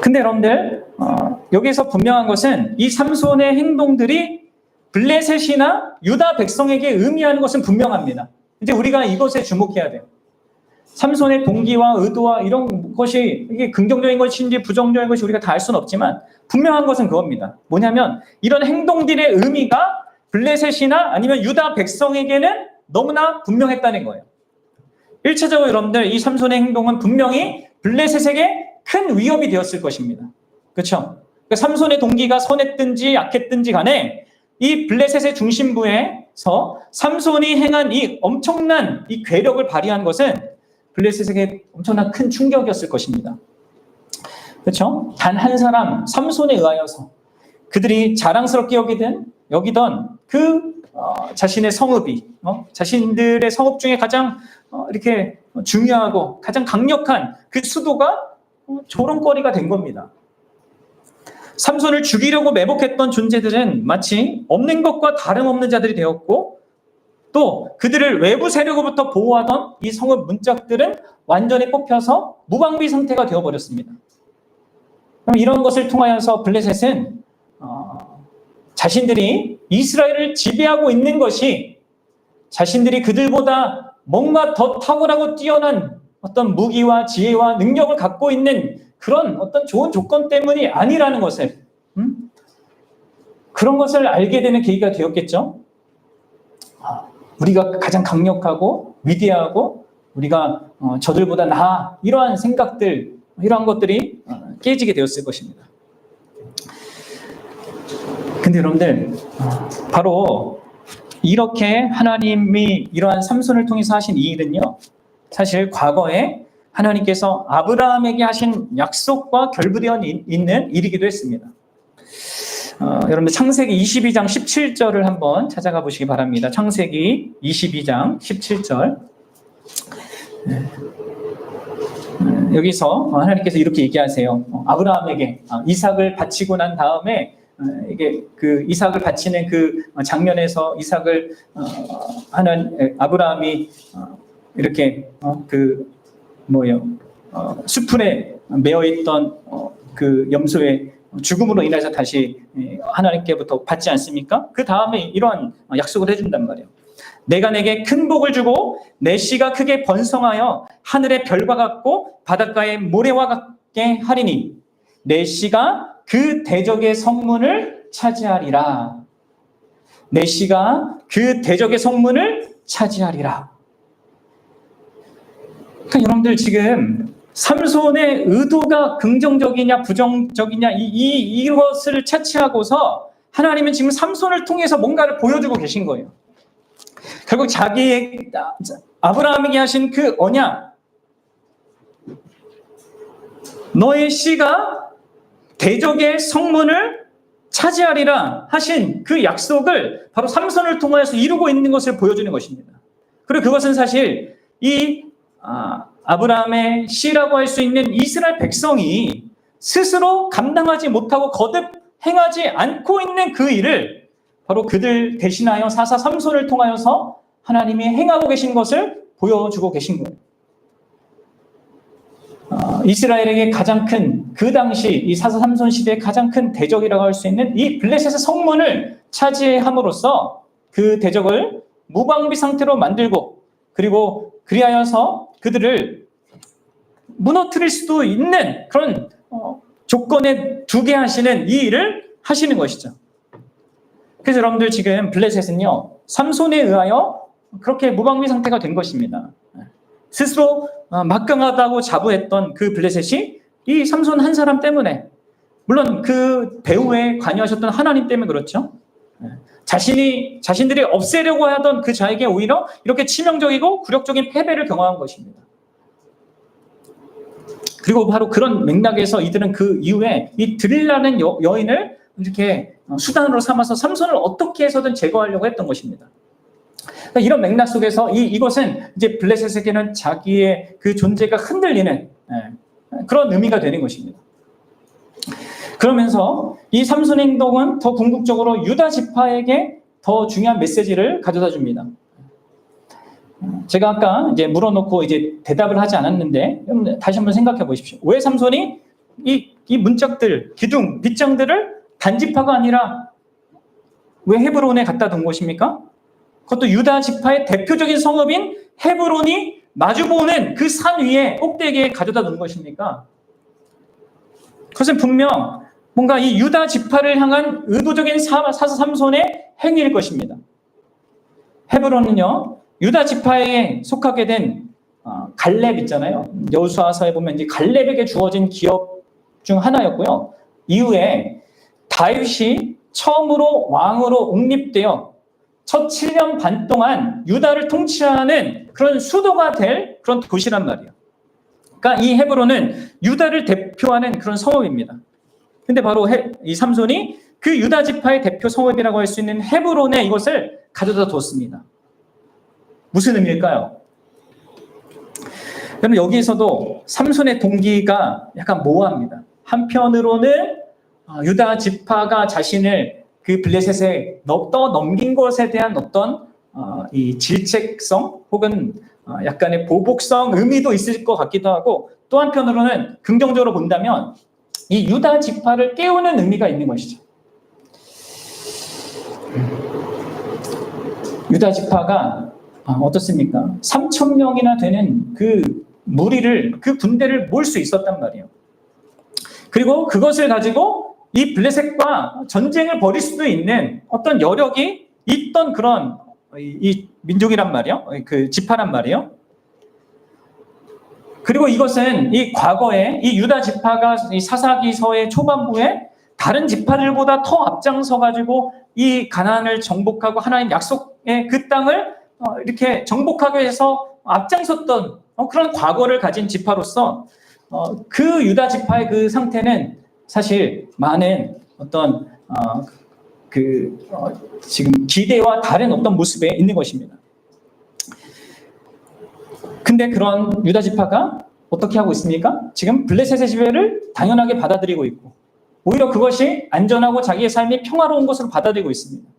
근데 여러분들 여기서 분명한 것은 이 삼손의 행동들이 블레셋이나 유다 백성에게 의미하는 것은 분명합니다. 이제 우리가 이것에 주목해야 돼요. 삼손의 동기와 의도와 이런 것이 이게 긍정적인 것인지 부정적인 것이 우리가 다 알 수는 없지만 분명한 것은 그겁니다. 뭐냐면 이런 행동들의 의미가 블레셋이나 아니면 유다 백성에게는 너무나 분명했다는 거예요. 1차적으로 여러분들 이 삼손의 행동은 분명히 블레셋에게 큰 위협이 되었을 것입니다. 그렇죠? 그러니까 삼손의 동기가 선했든지 약했든지 간에 이 블레셋의 중심부에서 삼손이 행한 이 엄청난 이 괴력을 발휘한 것은 블레셋에게 엄청난 큰 충격이었을 것입니다. 그렇죠? 단 한 사람 삼손에 의하여서 그들이 자랑스럽게 여기던 그 자신의 성읍이 자신들의 성읍 중에 가장 이렇게 중요하고 가장 강력한 그 수도가 조롱거리가 된 겁니다. 삼손을 죽이려고 매복했던 존재들은 마치 없는 것과 다름없는 자들이 되었고 또 그들을 외부 세력으로부터 보호하던 이 성읍 문짝들은 완전히 뽑혀서 무방비 상태가 되어버렸습니다. 그럼 이런 것을 통하여서 블레셋은 자신들이 이스라엘을 지배하고 있는 것이 자신들이 그들보다 뭔가 더 탁월하고 뛰어난 어떤 무기와 지혜와 능력을 갖고 있는 그런 어떤 좋은 조건 때문이 아니라는 것을 그런 것을 알게 되는 계기가 되었겠죠. 우리가 가장 강력하고 위대하고 우리가 저들보다 나아 이러한 생각들 이러한 것들이 깨지게 되었을 것입니다. 근데 여러분들 바로 이렇게 하나님이 이러한 삼손을 통해서 하신 이 일은요 사실 과거에 하나님께서 아브라함에게 하신 약속과 결부되어 있는 일이기도 했습니다. 여러분 창세기 22장 17절을 한번 찾아가 보시기 바랍니다. 창세기 22장 17절 여기서 하나님께서 이렇게 얘기하세요. 아브라함에게 이삭을 바치고 난 다음에 이게 그 이삭을 바치는 그 장면에서 이삭을 하는 아브라함이 이렇게 수풀에 메어 있던 그 염소의 죽음으로 인해서 다시 하나님께부터 받지 않습니까? 그 다음에 이러한 약속을 해준단 말이에요. 내가 내게 큰 복을 주고 내 씨가 크게 번성하여 하늘의 별과 같고 바닷가의 모래와 같게 하리니 내 씨가 그 대적의 성문을 차지하리라. 내 씨가 그 대적의 성문을 차지하리라. 그러니까 여러분들 지금 삼손의 의도가 긍정적이냐 부정적이냐 이것을 차치하고서 하나님은 지금 삼손을 통해서 뭔가를 보여주고 계신 거예요. 결국 자기의 아브라함에게 하신 그 언약, 너의 씨가 대적의 성문을 차지하리라 하신 그 약속을 바로 삼손을 통해서 이루고 있는 것을 보여주는 것입니다. 그리고 그것은 사실 이 아브라함의 씨라고 할 수 있는 이스라엘 백성이 스스로 감당하지 못하고 거듭 행하지 않고 있는 그 일을 바로 그들 대신하여 사사 삼손을 통하여서 하나님이 행하고 계신 것을 보여주고 계신 거예요. 이스라엘에게 가장 큰, 그 당시 이 사사 삼손 시대의 가장 큰 대적이라고 할 수 있는 이 블레셋의 성문을 차지함으로써 그 대적을 무방비 상태로 만들고, 그리고 그리하여서 그들을 무너뜨릴 수도 있는 그런 조건에 두게 하시는 이 일을 하시는 것이죠. 그래서 여러분들 지금 블레셋은요, 삼손에 의하여 그렇게 무방비 상태가 된 것입니다. 스스로 막강하다고 자부했던 그 블레셋이 이 삼손 한 사람 때문에, 물론 그 배후에 관여하셨던 하나님 때문에 그렇죠. 자신들이 없애려고 하던 그 자에게 오히려 이렇게 치명적이고 굴욕적인 패배를 경험한 것입니다. 그리고 바로 그런 맥락에서 이들은 그 이후에 이 들릴라는 여인을 이렇게 수단으로 삼아서 삼손을 어떻게 해서든 제거하려고 했던 것입니다. 이런 맥락 속에서 이것은 이제 블레셋에게는 자기의 그 존재가 흔들리는 그런 의미가 되는 것입니다. 그러면서 이 삼손의 행동은 더 궁극적으로 유다 지파에게 더 중요한 메시지를 가져다 줍니다. 제가 아까 이제 물어놓고 이제 대답을 하지 않았는데 다시 한번 생각해 보십시오. 왜 삼손이 이 문짝들, 기둥, 빗장들을 단지파가 아니라 왜 헤브론에 갖다 둔 것입니까? 그것도 유다 지파의 대표적인 성읍인 헤브론이 마주보는 그 산 위에 꼭대기에 가져다 놓은 것입니까? 그것은 분명 뭔가 이 유다 지파를 향한 의도적인 사사 삼손의 행위일 것입니다. 헤브론은요, 유다 지파에 속하게 된 갈렙 있잖아요. 여호수아서에 보면 이제 갈렙에게 주어진 기업 중 하나였고요. 이후에 다윗이 처음으로 왕으로 옹립되어 첫 7년 반 동안 유다를 통치하는 그런 수도가 될 그런 도시란 말이에요. 그러니까 이 헤브론은 유다를 대표하는 그런 성읍입니다. 근데 바로 이 삼손이 그 유다 지파의 대표 성읍이라고 할 수 있는 헤브론에 이것을 가져다 뒀습니다. 무슨 의미일까요? 여러분, 여기에서도 삼손의 동기가 약간 모호합니다. 한편으로는 유다 지파가 자신을 그 블레셋에 떠넘긴 것에 대한 어떤 이 질책성 혹은 약간의 보복성 의미도 있을 것 같기도 하고, 또 한편으로는 긍정적으로 본다면 이 유다 지파를 깨우는 의미가 있는 것이죠. 유다 지파가 어떻습니까? 3,000명이나 되는 그 무리를, 그 군대를 모을 수 있었단 말이에요. 그리고 그것을 가지고 이 블레셋과 전쟁을 벌일 수도 있는 어떤 여력이 있던 그런 이 민족이란 말이에요. 그 지파란 말이에요. 그리고 이것은 이 과거에 이 유다 지파가 이 사사기서의 초반부에 다른 지파들보다 더 앞장서 가지고 이 가나안을 정복하고 하나님 약속의 그 땅을 이렇게 정복하기 위해서 앞장섰던 그런 과거를 가진 지파로서 그 유다 지파의 그 상태는 사실 많은 어떤 지금 기대와 다른 어떤 모습에 있는 것입니다. 근데 그런 유다 지파가 어떻게 하고 있습니까? 지금 블레셋의 지배를 당연하게 받아들이고 있고, 오히려 그것이 안전하고 자기의 삶이 평화로운 것으로 받아들이고 있습니다.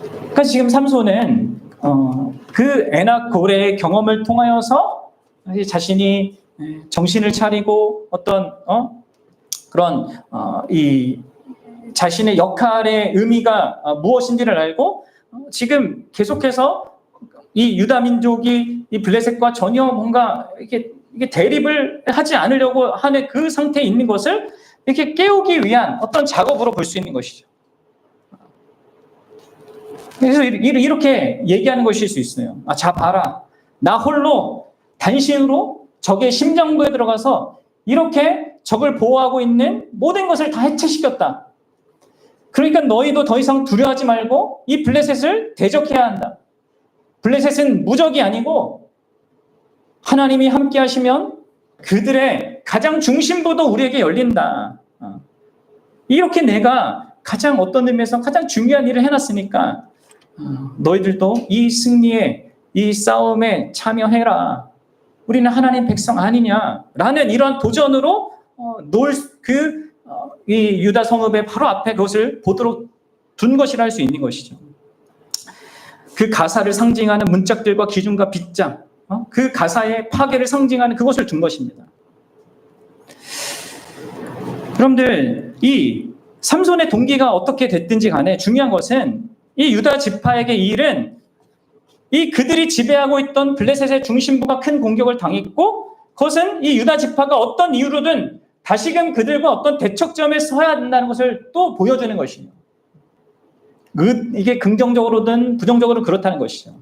그러니까 지금 삼손은 그 에낙 고레의 경험을 통하여서 자신이 정신을 차리고 어떤 그런 이 자신의 역할의 의미가 무엇인지를 알고 지금 계속해서 이 유다 민족이 이 블레셋과 전혀 뭔가 이게 대립을 하지 않으려고 하는 그 상태에 있는 것을 이렇게 깨우기 위한 어떤 작업으로 볼 수 있는 것이죠. 그래서 이렇게 얘기하는 것일 수 있어요. 자 봐라, 나 홀로 단신으로 적의 심장부에 들어가서 이렇게 적을 보호하고 있는 모든 것을 다 해체시켰다. 그러니까 너희도 더 이상 두려워하지 말고 이 블레셋을 대적해야 한다. 블레셋은 무적이 아니고 하나님이 함께 하시면 그들의 가장 중심부도 우리에게 열린다. 이렇게 내가 가장 어떤 의미에서 가장 중요한 일을 해놨으니까 너희들도 이 승리에, 이 싸움에 참여해라. 우리는 하나님 백성 아니냐라는 이런 도전으로 이 유다 성읍의 바로 앞에 그것을 보도록 둔 것이라 할 수 있는 것이죠. 그 가사를 상징하는 문짝들과 기둥과 빗장, 그 가사의 파괴를 상징하는 그것을 둔 것입니다. 여러분들, 이 삼손의 동기가 어떻게 됐든지 간에 중요한 것은 이 유다 지파에게 이 일은 이 그들이 지배하고 있던 블레셋의 중심부가 큰 공격을 당했고, 그것은 이 유다 지파가 어떤 이유로든 다시금 그들과 어떤 대척점에 서야 된다는 것을 또 보여주는 것이에요. 이게 긍정적으로든 부정적으로 그렇다는 것이죠.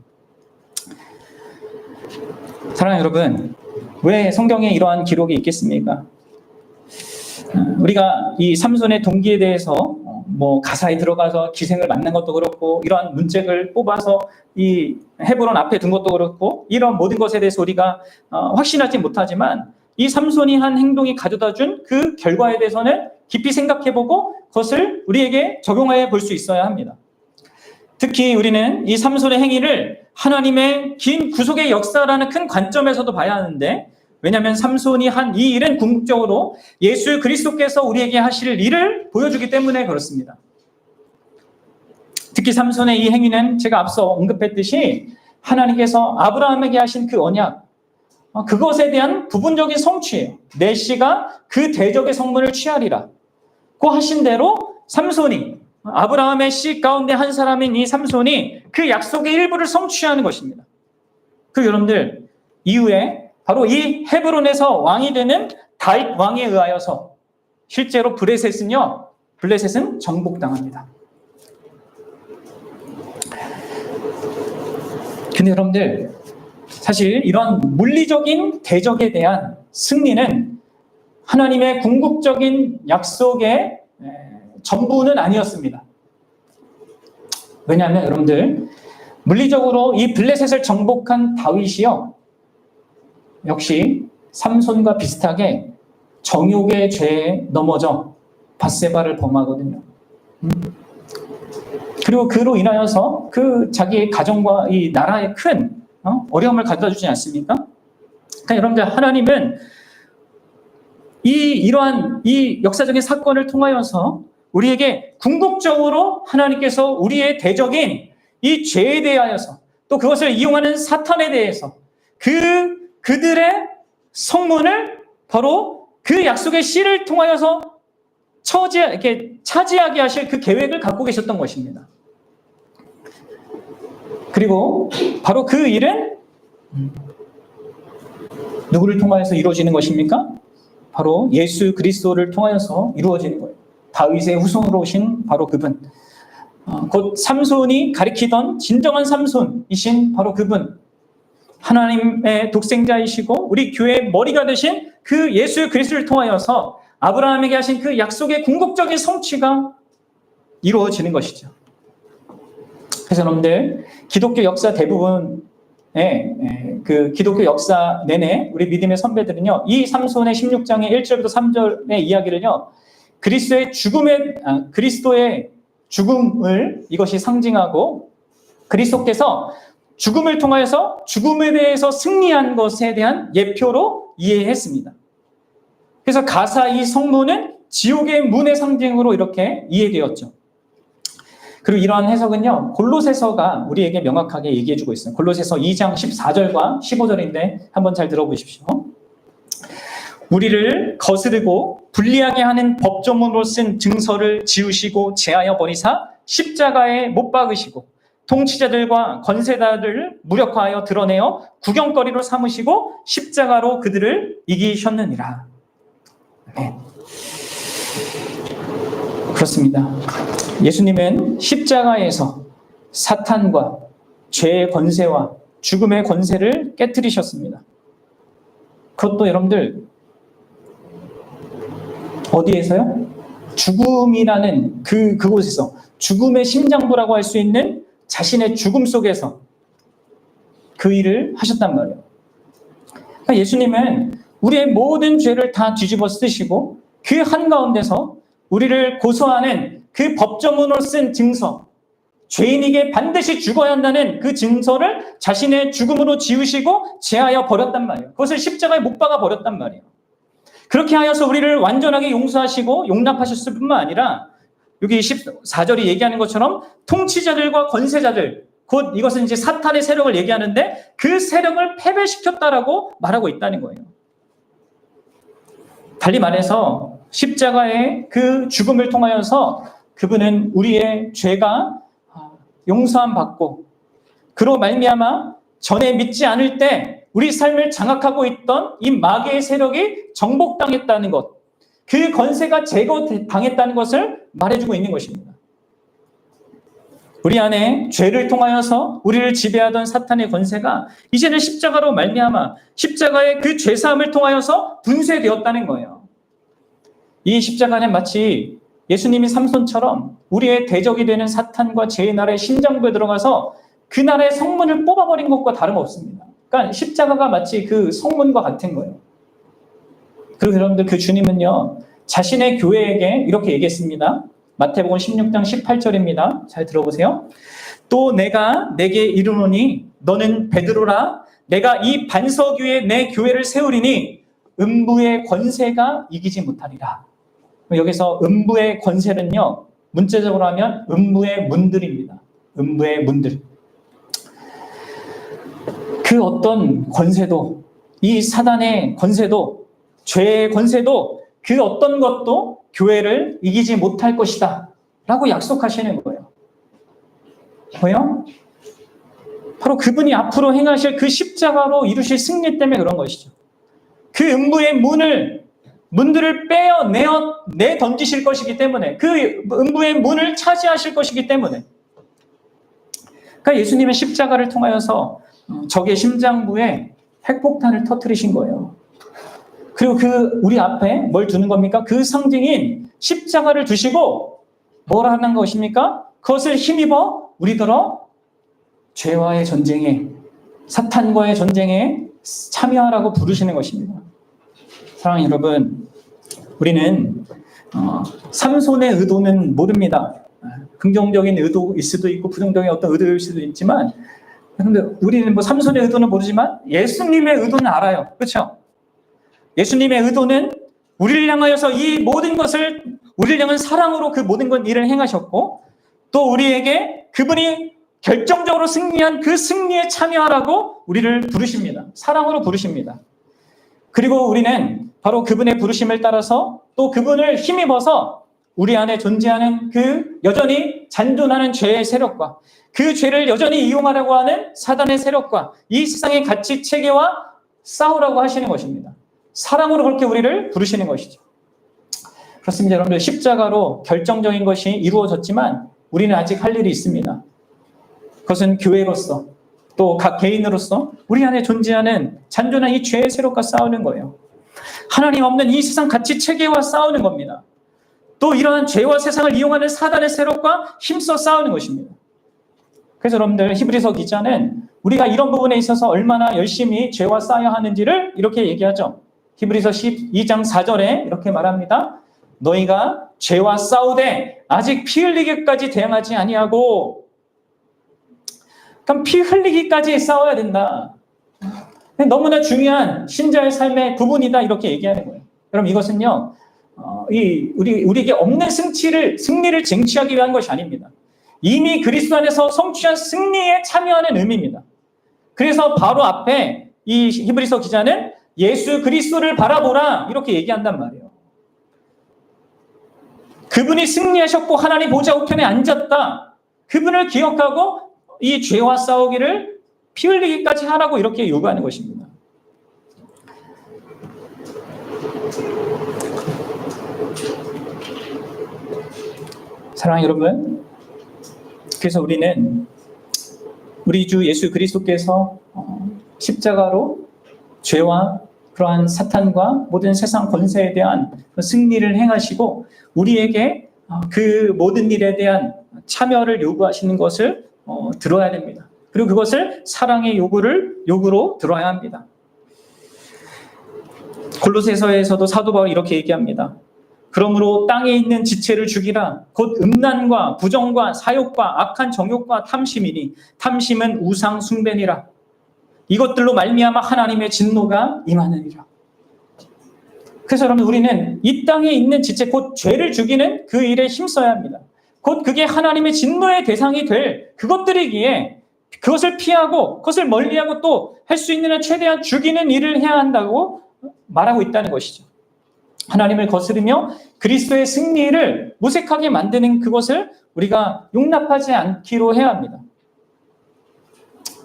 사랑하는 여러분, 왜 성경에 이러한 기록이 있겠습니까? 우리가 이 삼손의 동기에 대해서 가사에 들어가서 기생을 만난 것도 그렇고, 이러한 문책을 뽑아서 이 헤브론 앞에 둔 것도 그렇고, 이런 모든 것에 대해서 우리가 확신하지 못하지만 이 삼손이 한 행동이 가져다 준 그 결과에 대해서는 깊이 생각해보고 그것을 우리에게 적용해 볼 수 있어야 합니다. 특히 우리는 이 삼손의 행위를 하나님의 긴 구속의 역사라는 큰 관점에서도 봐야 하는데, 왜냐하면 삼손이 한 이 일은 궁극적으로 예수 그리스도께서 우리에게 하실 일을 보여주기 때문에 그렇습니다. 특히 삼손의 이 행위는 제가 앞서 언급했듯이 하나님께서 아브라함에게 하신 그 언약, 그것에 대한 부분적인 성취예요. 내 씨가 그 대적의 성문을 취하리라 고 하신 대로 삼손이, 아브라함의 씨 가운데 한 사람인 이 삼손이 그 약속의 일부를 성취하는 것입니다. 여러분들, 이후에 바로 이 헤브론에서 왕이 되는 다윗 왕에 의하여서 실제로 블레셋은 정복당합니다. 근데 여러분들, 사실 이런 물리적인 대적에 대한 승리는 하나님의 궁극적인 약속의 전부는 아니었습니다. 왜냐하면 여러분들, 물리적으로 이 블레셋을 정복한 다윗이요, 역시 삼손과 비슷하게 정욕의 죄에 넘어져 밧세바를 범하거든요. 그리고 그로 인하여서 그 자기의 가정과 이 나라에 큰 어려움을 가져다 주지 않습니까? 그러니까 여러분들, 하나님은 이러한 이 역사적인 사건을 통하여서 우리에게 궁극적으로 하나님께서 우리의 대적인 이 죄에 대하여서, 또 그것을 이용하는 사탄에 대해서 그들의 성문을 바로 그 약속의 씨를 통하여서 차지하게 하실 그 계획을 갖고 계셨던 것입니다. 그리고 바로 그 일은 누구를 통하여서 이루어지는 것입니까? 바로 예수 그리스도를 통하여서 이루어지는 거예요. 다윗의 후손으로 오신 바로 그분, 곧 삼손이 가리키던 진정한 삼손이신 바로 그분, 하나님의 독생자이시고 우리 교회의 머리가 되신 그 예수 그리스도를 통하여서 아브라함에게 하신 그 약속의 궁극적인 성취가 이루어지는 것이죠. 그래서 여러분들, 기독교 역사 대부분의 그 기독교 역사 내내 우리 믿음의 선배들은요, 이 삼손의 16장의 1절부터 3절의 이야기를요, 그리스도의 죽음을 이것이 상징하고, 그리스도께서 죽음을 통하여서 죽음에 대해서 승리한 것에 대한 예표로 이해했습니다. 그래서 가사 이 성문은 지옥의 문의 상징으로 이렇게 이해되었죠. 그리고 이러한 해석은요, 골로새서가 우리에게 명확하게 얘기해주고 있어요. 골로새서 2장 14절과 15절인데 한번 잘 들어보십시오. 우리를 거스르고 불리하게 하는 법조문으로 쓴 증서를 지우시고 제하여 버리사 십자가에 못 박으시고 통치자들과 권세자들을 무력화하여 드러내어 구경거리로 삼으시고 십자가로 그들을 이기셨느니라. 네. 그렇습니다. 예수님은 십자가에서 사탄과 죄의 권세와 죽음의 권세를 깨뜨리셨습니다. 그것도 여러분들 어디에서요? 죽음이라는 그곳에서, 죽음의 심장부라고 할 수 있는 자신의 죽음 속에서 그 일을 하셨단 말이에요. 그러니까 예수님은 우리의 모든 죄를 다 뒤집어 쓰시고 그 한가운데서 우리를 고소하는 그 법조문으로 쓴 증서, 죄인에게 반드시 죽어야 한다는 그 증서를 자신의 죽음으로 지우시고 제하여 버렸단 말이에요. 그것을 십자가에 못 박아 버렸단 말이에요. 그렇게 하여서 우리를 완전하게 용서하시고 용납하셨을 뿐만 아니라 여기 14절이 얘기하는 것처럼 통치자들과 권세자들, 곧 이것은 이제 사탄의 세력을 얘기하는데 그 세력을 패배시켰다라고 말하고 있다는 거예요. 달리 말해서 십자가의 그 죽음을 통하여서 그분은 우리의 죄가 용서함 받고 그로 말미암아 전에 믿지 않을 때 우리 삶을 장악하고 있던 이 마귀의 세력이 정복당했다는 것, 그 권세가 제거당했다는 것을 말해주고 있는 것입니다. 우리 안에 죄를 통하여서 우리를 지배하던 사탄의 권세가 이제는 십자가로 말미암아 십자가의 그 죄사함을 통하여서 분쇄되었다는 거예요. 이 십자가는 마치 예수님이 삼손처럼 우리의 대적이 되는 사탄과 죄의 나라의 심장부에 들어가서 그 나라의 성문을 뽑아버린 것과 다름없습니다. 그러니까 십자가가 마치 그 성문과 같은 거예요. 그리고 여러분들 그 주님은요, 자신의 교회에게 이렇게 얘기했습니다. 마태복음 16장 18절입니다. 잘 들어보세요. 또 내가 내게 이르노니 너는 베드로라. 내가 이 반석 위에 내 교회를 세우리니 음부의 권세가 이기지 못하리라. 여기서 음부의 권세는요, 문자적으로 하면 음부의 문들입니다. 음부의 문들. 그 어떤 권세도, 이 사단의 권세도, 죄의 권세도 그 어떤 것도 교회를 이기지 못할 것이다 라고 약속하시는 거예요. 뭐요? 바로 그분이 앞으로 행하실 그 십자가로 이루실 승리 때문에 그런 것이죠. 그 음부의 문들을 내 던지실 것이기 때문에, 그 음부의 문을 차지하실 것이기 때문에. 그러니까 예수님은 십자가를 통하여서 적의 심장부에 핵폭탄을 터뜨리신 거예요. 그리고 우리 앞에 뭘 두는 겁니까? 그 상징인 십자가를 두시고 뭘 하는 것입니까? 그것을 힘입어 우리들어 죄와의 전쟁에, 사탄과의 전쟁에 참여하라고 부르시는 것입니다. 사랑하는 여러분, 우리는 삼손의 의도는 모릅니다. 긍정적인 의도일 수도 있고 부정적인 어떤 의도일 수도 있지만, 근데 우리는 뭐 삼손의 의도는 모르지만 예수님의 의도는 알아요. 그렇죠? 예수님의 의도는 우리를 향하여서 이 모든 것을, 우리를 향한 사랑으로 그 모든 것 일을 행하셨고, 또 우리에게 그분이 결정적으로 승리한 그 승리에 참여하라고 우리를 부르십니다. 사랑으로 부르십니다. 그리고 우리는 바로 그분의 부르심을 따라서 또 그분을 힘입어서 우리 안에 존재하는 그 여전히 잔존하는 죄의 세력과 그 죄를 여전히 이용하려고 하는 사단의 세력과 이 세상의 가치 체계와 싸우라고 하시는 것입니다. 사랑으로 그렇게 우리를 부르시는 것이죠. 그렇습니다. 여러분들, 십자가로 결정적인 것이 이루어졌지만 우리는 아직 할 일이 있습니다. 그것은 교회로서 또 각 개인으로서 우리 안에 존재하는 잔존한 이 죄의 세력과 싸우는 거예요. 하나님 없는 이 세상 가치 체계와 싸우는 겁니다. 또 이러한 죄와 세상을 이용하는 사단의 세력과 힘써 싸우는 것입니다. 그래서 여러분들, 히브리서 기자는 우리가 이런 부분에 있어서 얼마나 열심히 죄와 싸워야 하는지를 이렇게 얘기하죠. 히브리서 12장 4절에 이렇게 말합니다. 너희가 죄와 싸우되 아직 피 흘리기까지 대항하지 아니하고. 그럼 피 흘리기까지 싸워야 된다. 너무나 중요한 신자의 삶의 부분이다, 이렇게 얘기하는 거예요. 그럼 이것은요, 우리에게 없는 승리를 쟁취하기 위한 것이 아닙니다. 이미 그리스도 안에서 성취한 승리에 참여하는 의미입니다. 그래서 바로 앞에 이 히브리서 기자는 예수 그리스도를 바라보라, 이렇게 얘기한단 말이에요. 그분이 승리하셨고 하나님 보좌 우편에 앉았다. 그분을 기억하고 이 죄와 싸우기를 피 흘리기까지 하라고 이렇게 요구하는 것입니다. 사랑하는 여러분, 그래서 우리는 우리 주 예수 그리스도께서 십자가로 죄와 그러한 사탄과 모든 세상 권세에 대한 승리를 행하시고 우리에게 그 모든 일에 대한 참여를 요구하시는 것을 들어야 됩니다. 그리고 그것을 사랑의 요구로 들어야 합니다. 골로새서에서도 사도 바울이 이렇게 얘기합니다. 그러므로 땅에 있는 지체를 죽이라. 곧 음란과 부정과 사욕과 악한 정욕과 탐심이니 탐심은 우상 숭배니라. 이것들로 말미암아 하나님의 진노가 임하느니라. 그래서 여러분, 우리는 이 땅에 있는 지체, 곧 죄를 죽이는 그 일에 힘써야 합니다. 곧 그게 하나님의 진노의 대상이 될 그것들이기에 그것을 피하고 그것을 멀리하고 또 할 수 있는 한 최대한 죽이는 일을 해야 한다고 말하고 있다는 것이죠. 하나님을 거스르며 그리스도의 승리를 무색하게 만드는 그것을 우리가 용납하지 않기로 해야 합니다.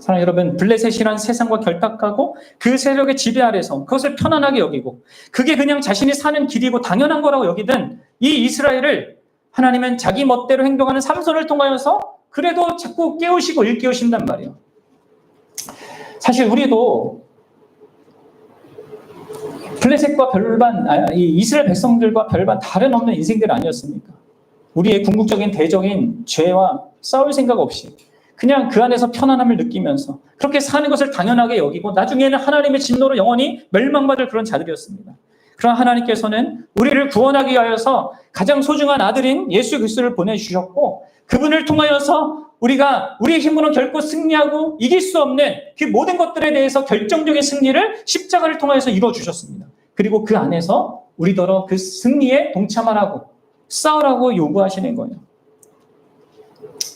사랑하는 여러분, 블레셋이란 세상과 결탁하고 그 세력의 지배 아래서 그것을 편안하게 여기고 그게 그냥 자신이 사는 길이고 당연한 거라고 여기던 이 이스라엘을 하나님은 자기 멋대로 행동하는 삼손을 통하여서 그래도 자꾸 깨우시고 일깨우신단 말이에요. 사실 우리도 블레셋과 별반, 이 이스라엘 백성들과 별반 다른 없는 인생들 아니었습니까? 우리의 궁극적인 대적인 죄와 싸울 생각 없이 그냥 그 안에서 편안함을 느끼면서 그렇게 사는 것을 당연하게 여기고 나중에는 하나님의 진노로 영원히 멸망받을 그런 자들이었습니다. 그러나 하나님께서는 우리를 구원하기 위하여서 가장 소중한 아들인 예수 그리스도를 보내주셨고 그분을 통하여서 우리가 우리의 힘으로는 결코 승리하고 이길 수 없는 그 모든 것들에 대해서 결정적인 승리를 십자가를 통하여서 이루어주셨습니다. 그리고 그 안에서 우리더러 그 승리에 동참하라고 싸우라고 요구하시는 거예요.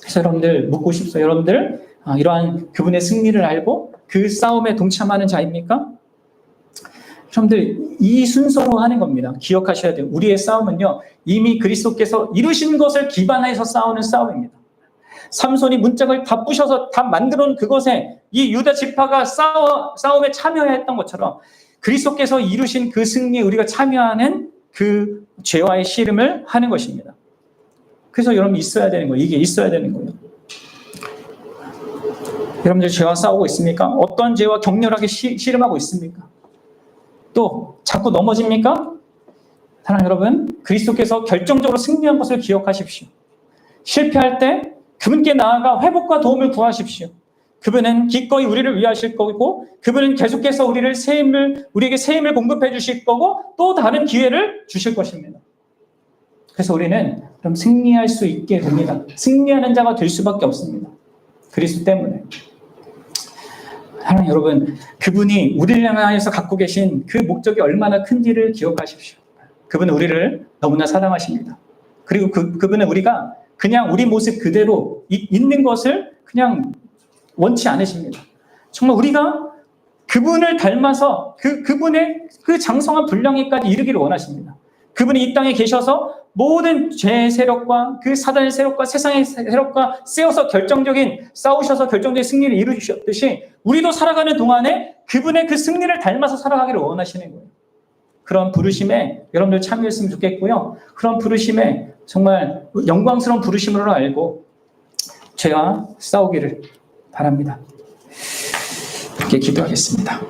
그래서 여러분들 묻고 싶어요. 여러분들 이러한 그분의 승리를 알고 그 싸움에 동참하는 자입니까? 여러분들 이 순서로 하는 겁니다. 기억하셔야 돼요. 우리의 싸움은요, 이미 그리스도께서 이루신 것을 기반해서 싸우는 싸움입니다. 삼손이 문짝을 다 부셔서 다 만들어 놓은 그것에 이 유다 지파가 싸움에 참여했던 것처럼 그리스도께서 이루신 그 승리에 우리가 참여하는 그 죄와의 씨름을 하는 것입니다. 그래서 여러분 있어야 되는 거예요. 이게 있어야 되는 거예요. 여러분들 죄와 싸우고 있습니까? 어떤 죄와 격렬하게 씨름하고 있습니까? 또 자꾸 넘어집니까? 사랑하는 여러분, 그리스도께서 결정적으로 승리한 것을 기억하십시오. 실패할 때 그분께 나아가 회복과 도움을 구하십시오. 그분은 기꺼이 우리를 위하실 거고 그분은 계속해서 우리에게 새 힘을 공급해 주실 거고 또 다른 기회를 주실 것입니다. 그래서 우리는 그럼 승리할 수 있게 됩니다. 승리하는 자가 될 수밖에 없습니다. 그리스도 때문에. 하나님 여러분, 그분이 우리를 향하여서 갖고 계신 그 목적이 얼마나 큰지를 기억하십시오. 그분은 우리를 너무나 사랑하십니다. 그리고 그분은 우리가 그냥 우리 모습 그대로 있는 것을 그냥 원치 않으십니다. 정말 우리가 그분을 닮아서 그분의 그 장성한 분량에까지 이르기를 원하십니다. 그분이 이 땅에 계셔서 모든 죄의 세력과 그 사단의 세력과 세상의 세력과 싸우셔서 결정적인 승리를 이루셨듯이 우리도 살아가는 동안에 그분의 그 승리를 닮아서 살아가기를 원하시는 거예요. 그런 부르심에 여러분들 참여했으면 좋겠고요. 그런 부르심에 정말 영광스러운 부르심으로 알고 죄와 싸우기를 바랍니다. 이렇게 기도하겠습니다.